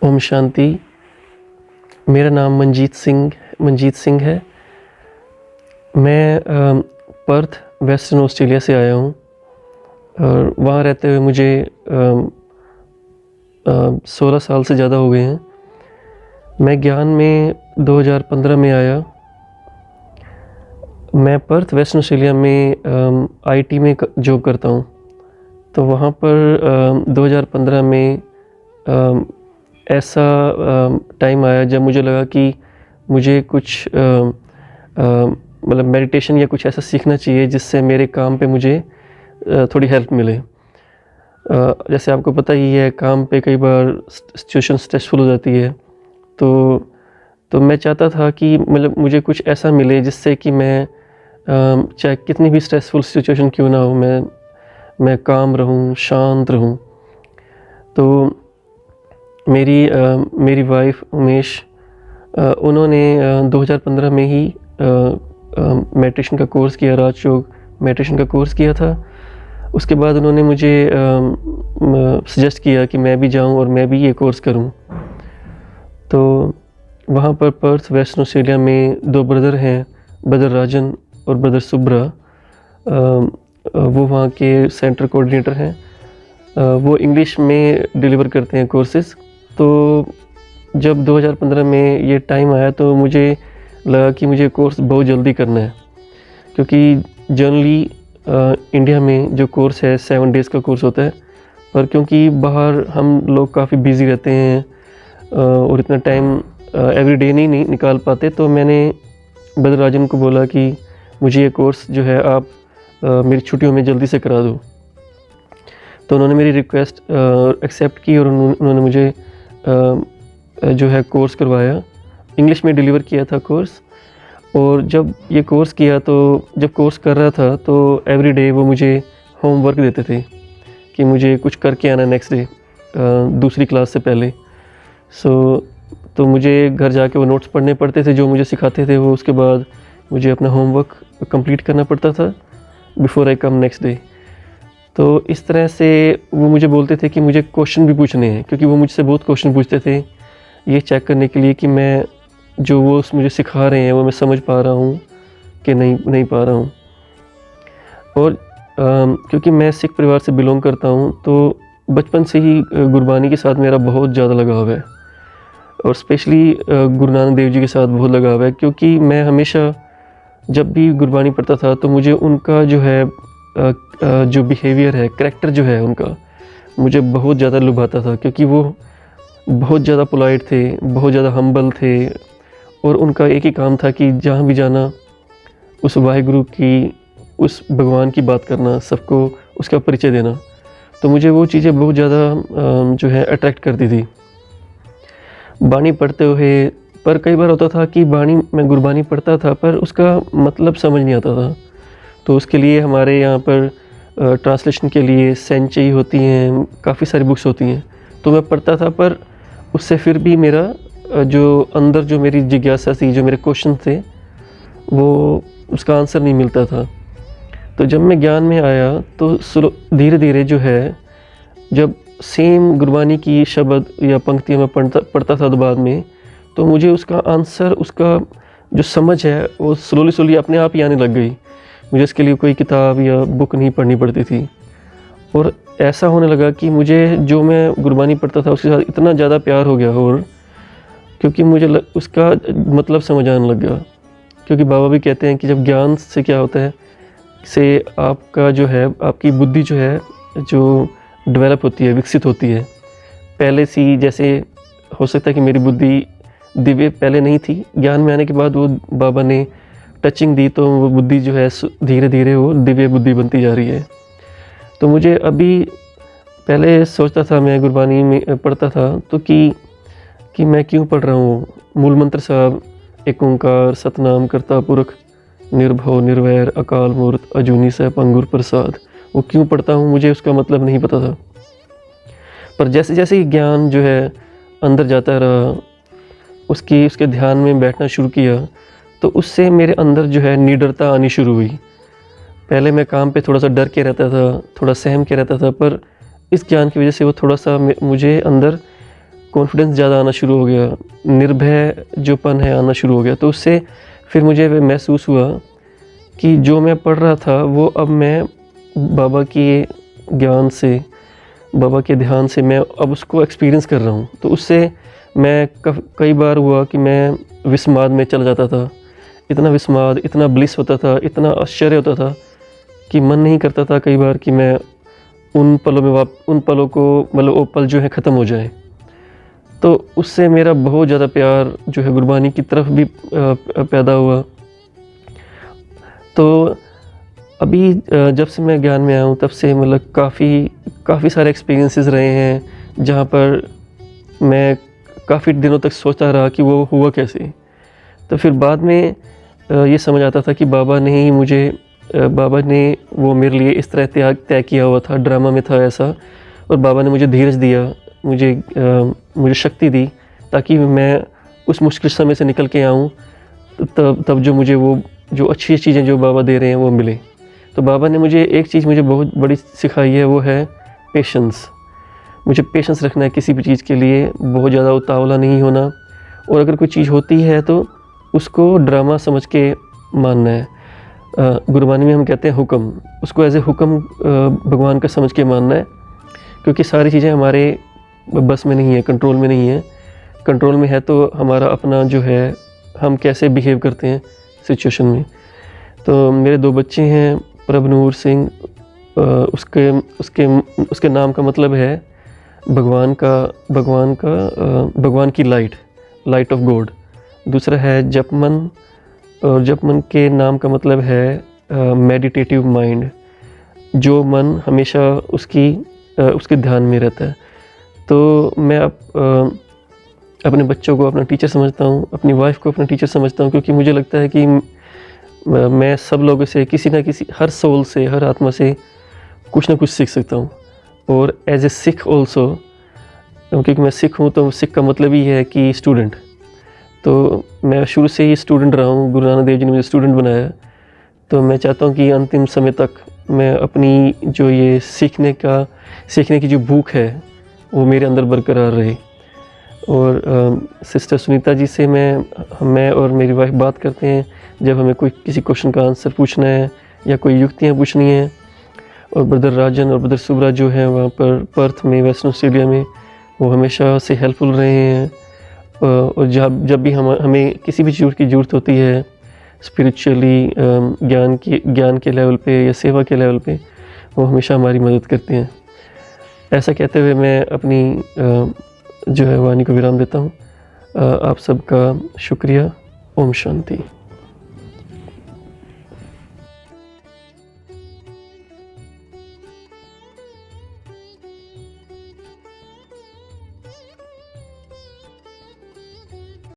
ओम शांति। मेरा नाम मनजीत सिंह है। मैं पर्थ वेस्टर्न ऑस्ट्रेलिया से आया हूँ और वहाँ रहते हुए मुझे 16 साल से ज़्यादा हो गए हैं। मैं ज्ञान में 2015 में आया। मैं पर्थ वेस्टर्न ऑस्ट्रेलिया में आईटी में जॉब करता हूँ। तो वहाँ पर 2015 में ऐसा टाइम आया जब मुझे लगा कि मुझे कुछ मतलब मेडिटेशन या कुछ ऐसा सीखना चाहिए जिससे मेरे काम पे मुझे थोड़ी हेल्प मिले। जैसे आपको पता ही है, काम पे कई बार सिचुएशन स्ट्रेसफुल हो जाती है। तो मैं चाहता था कि मतलब मुझे कुछ ऐसा मिले जिससे कि मैं चाहे कितनी भी स्ट्रेसफुल सिचुएशन क्यों ना हो, मैं काम रहूं, शांत रहूं। तो मेरी वाइफ उमेश, उन्होंने 2015 में ही मेडिटेशन का कोर्स किया, राजयोग मेडिटेशन का कोर्स किया था। उसके बाद उन्होंने मुझे सजेस्ट किया कि मैं भी जाऊं और मैं भी ये कोर्स करूं। तो वहाँ पर पर्थ वेस्टर्न ऑस्ट्रेलिया में 2 ब्रदर हैं, ब्रदर राजन और ब्रदर सुब्रा। वो वहाँ के सेंटर कोऑर्डिनेटर हैं। वो इंग्लिश में डिलीवर करते हैं कोर्सेज़। तो जब 2015 में ये टाइम आया तो मुझे लगा कि मुझे कोर्स बहुत जल्दी करना है, क्योंकि जनरली इंडिया में जो कोर्स है 7 डेज़ का कोर्स होता है। पर क्योंकि बाहर हम लोग काफ़ी बिज़ी रहते हैं और इतना टाइम एवरी डे नहीं निकाल पाते, तो मैंने ब्रदर राजन को बोला कि मुझे ये कोर्स जो है आप मेरी छुट्टियों में जल्दी से करा दो। तो उन्होंने मेरी रिक्वेस्ट एक्सेप्ट की और उन्होंने मुझे जो है कोर्स करवाया। इंग्लिश में डिलीवर किया था कोर्स। और जब ये कोर्स किया, तो जब कोर्स कर रहा था तो एवरी डे वो मुझे होमवर्क देते थे कि मुझे कुछ करके आना नेक्स्ट डे दूसरी क्लास से पहले। तो मुझे घर जाके वो नोट्स पढ़ने पड़ते थे जो मुझे सिखाते थे वो। उसके बाद मुझे अपना होमवर्क कंप्लीट करना पड़ता था before I come next day. तो इस तरह से वो मुझे बोलते थे कि मुझे क्वेश्चन भी पूछने हैं, क्योंकि वो मुझसे बहुत क्वेश्चन पूछते थे ये चेक करने के लिए कि मैं जो वो मुझे सिखा रहे हैं वो मैं समझ पा रहा हूँ कि नहीं पा रहा हूँ। और क्योंकि मैं सिख परिवार से बिलोंग करता हूँ, तो बचपन से ही गुरबानी के साथ मेरा बहुत ज़्यादा लगाव है और स्पेशली गुरु नानक देव जी के साथ बहुत लगाव है। क्योंकि मैं हमेशा जब भी गुरबानी पढ़ता था तो मुझे उनका जो है जो बिहेवियर है, करैक्टर जो है उनका, मुझे बहुत ज़्यादा लुभाता था। क्योंकि वो बहुत ज़्यादा पोलाइट थे, बहुत ज़्यादा हम्बल थे और उनका एक ही काम था कि जहाँ भी जाना उस वाहिगुरु की, उस भगवान की बात करना, सबको उसका परिचय देना। तो मुझे वो चीज़ें बहुत ज़्यादा जो है अट्रैक्ट करती थी बानी पढ़ते हुए। पर कई बार होता था कि मैं गुरबानी पढ़ता था पर उसका मतलब समझ नहीं आता था। तो उसके लिए हमारे यहाँ पर ट्रांसलेशन के लिए सेंचई होती हैं, काफ़ी सारी बुक्स होती हैं। तो मैं पढ़ता था पर उससे फिर भी मेरा जो अंदर जो मेरी जिज्ञासा थी, जो मेरे क्वेश्चन थे, वो उसका आंसर नहीं मिलता था। तो जब मैं ज्ञान में आया तो धीरे धीरे जो है, जब सेम गुरबानी की शब्द या पंक्तियाँ मैं पढ़ता था तो बाद में, तो मुझे उसका आंसर, उसका जो समझ है वो स्लोली अपने आप ही आने लग गई। मुझे इसके लिए कोई किताब या बुक नहीं पढ़नी पड़ती थी। और ऐसा होने लगा कि मुझे जो मैं गुरबानी पढ़ता था उसके साथ इतना ज़्यादा प्यार हो गया। और क्योंकि मुझे उसका मतलब समझ आने लग गया। क्योंकि बाबा भी कहते हैं कि जब ज्ञान से क्या होता है, से आपका जो है, आपकी बुद्धि जो है जो डेवलप होती है, विकसित होती है। पहले सी जैसे हो सकता है कि मेरी बुद्धि दिव्य पहले नहीं थी, ज्ञान में आने के बाद वो बाबा ने टचिंग दी तो वो बुद्धि जो है धीरे धीरे वो दिव्य बुद्धि बनती जा रही है। तो मुझे अभी, पहले सोचता था मैं गुरबानी में पढ़ता था तो कि मैं क्यों पढ़ रहा हूँ। मूल मंत्र साहब, एक ओंकार सतनाम करता पुरख, निर्भव निर्वैर अकाल मूर्त अजूनी सैभ अंगुर प्रसाद, वो क्यों पढ़ता हूँ, मुझे उसका मतलब नहीं पता था। पर जैसे जैसे ज्ञान जो है अंदर जाता रहा, उसके ध्यान में बैठना शुरू किया, तो उससे मेरे अंदर जो है निडरता आनी शुरू हुई। पहले मैं काम पे थोड़ा सा डर के रहता था, थोड़ा सहम के रहता था, पर इस ज्ञान की वजह से वो थोड़ा सा मुझे अंदर कॉन्फिडेंस ज़्यादा आना शुरू हो गया, निर्भय जोपन है आना शुरू हो गया। तो उससे फिर मुझे महसूस हुआ कि जो मैं पढ़ रहा था वो अब मैं बाबा के ज्ञान से, बाबा के ध्यान से मैं अब उसको एक्सपीरियंस कर रहा हूँ। तो उससे मैं कई बार हुआ कि मैं विस्माद में चला जाता था। इतना विस्माद, इतना ब्लिस होता था, इतना आश्चर्य होता था कि मन नहीं करता था कई बार कि मैं उन पलों को मतलब वो पल जो है ख़त्म हो जाए। तो उससे मेरा बहुत ज़्यादा प्यार जो है गुरबानी की तरफ भी पैदा हुआ। तो अभी जब से मैं ज्ञान में आया हूँ तब से मतलब काफ़ी सारे एक्सपीरियंसेस रहे हैं जहाँ पर मैं काफ़ी दिनों तक सोचता रहा कि वो हुआ कैसे। तो फिर बाद में ये समझ आता था कि बाबा ने वो मेरे लिए इस तरह तय किया हुआ था, ड्रामा में था ऐसा। और बाबा ने मुझे धीरज दिया, मुझे शक्ति दी ताकि मैं उस मुश्किल समय से निकल के आऊँ, तब जो मुझे वो जो अच्छी चीज़ें जो बाबा दे रहे हैं वो मिले। तो बाबा ने मुझे एक चीज़ मुझे बहुत बड़ी सिखाई है, वो है पेशेंस। मुझे पेशेंस रखना है किसी भी चीज़ के लिए, बहुत ज़्यादा उतावला नहीं होना, और अगर कोई चीज़ होती है तो उसको ड्रामा समझ के मानना है। गुरबानी में हम कहते हैं हुक्म, उसको एज ए हुक्म भगवान का समझ के मानना है, क्योंकि सारी चीज़ें हमारे बस में नहीं है, कंट्रोल में नहीं है। कंट्रोल में है तो हमारा अपना जो है, हम कैसे बिहेव करते हैं सिचुएशन में। तो मेरे 2 बच्चे हैं, प्रभनूर सिंह, उसके नाम का मतलब है भगवान की लाइट ऑफ गॉड। दूसरा है जपमन, और जपमन के नाम का मतलब है मेडिटेटिव माइंड, जो मन हमेशा उसके ध्यान में रहता है। तो मैं अपने बच्चों को अपना टीचर समझता हूँ, अपनी वाइफ को अपना टीचर समझता हूँ, क्योंकि मुझे लगता है कि मैं सब लोगों से, किसी ना किसी, हर सोल से, हर आत्मा से कुछ ना कुछ सीख सकता हूँ। और एज ए सिख ऑल्सो, क्योंकि मैं सिख हूँ तो सिख का मतलब ही है कि स्टूडेंट। तो मैं शुरू से ही स्टूडेंट रहा हूँ, गुरु नानक देव जी ने मुझे स्टूडेंट बनाया। तो मैं चाहता हूँ कि अंतिम समय तक मैं अपनी जो ये सीखने की जो भूख है वो मेरे अंदर बरकरार रहे। और सिस्टर सुनीता जी से मैं और मेरी वाइफ बात करते हैं जब हमें किसी क्वेश्चन का आंसर पूछना है या कोई युक्तियाँ पूछनी है। और ब्रदर राजन और ब्रदर सुब्रा जो हैं वहाँ पर पर्थ में, वेस्टर्न ऑस्ट्रेलिया में, वो हमेशा से हेल्पफुल रहे हैं। और जब भी हमें किसी भी चीज़ की ज़रूरत होती है स्पिरिचुअली, ज्ञान के लेवल पे या सेवा के लेवल पे, वो हमेशा हमारी मदद करते हैं। ऐसा कहते हुए मैं अपनी जो है वाणी को विराम देता हूँ। आप सबका शुक्रिया। ओम शांति।